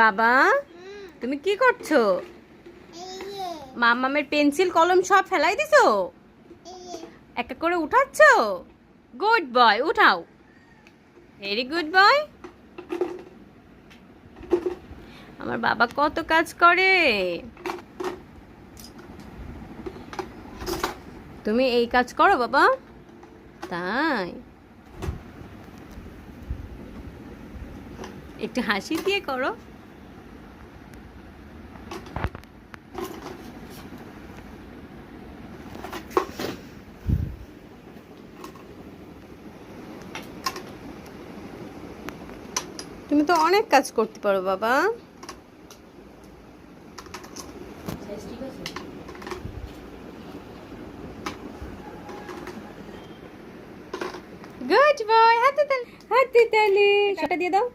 বাবা, তুমি কি করছো? মাম্মামের পেন্সিল কলম সব ফেলাই দিছো? এক এক করে উঠাচ্ছো? গুড বয়, উঠাও। Very good boy. আমার বাবা কত কাজ করে। তুমি এই কাজ করো বাবা? তাই? একটু হাসি দিয়ে করো। তুমি তো অনেক কাজ করতে পারো বাবা। গুড বয়, হাতে তালি, হাতে তালি। সেটা দিয়ে দাও।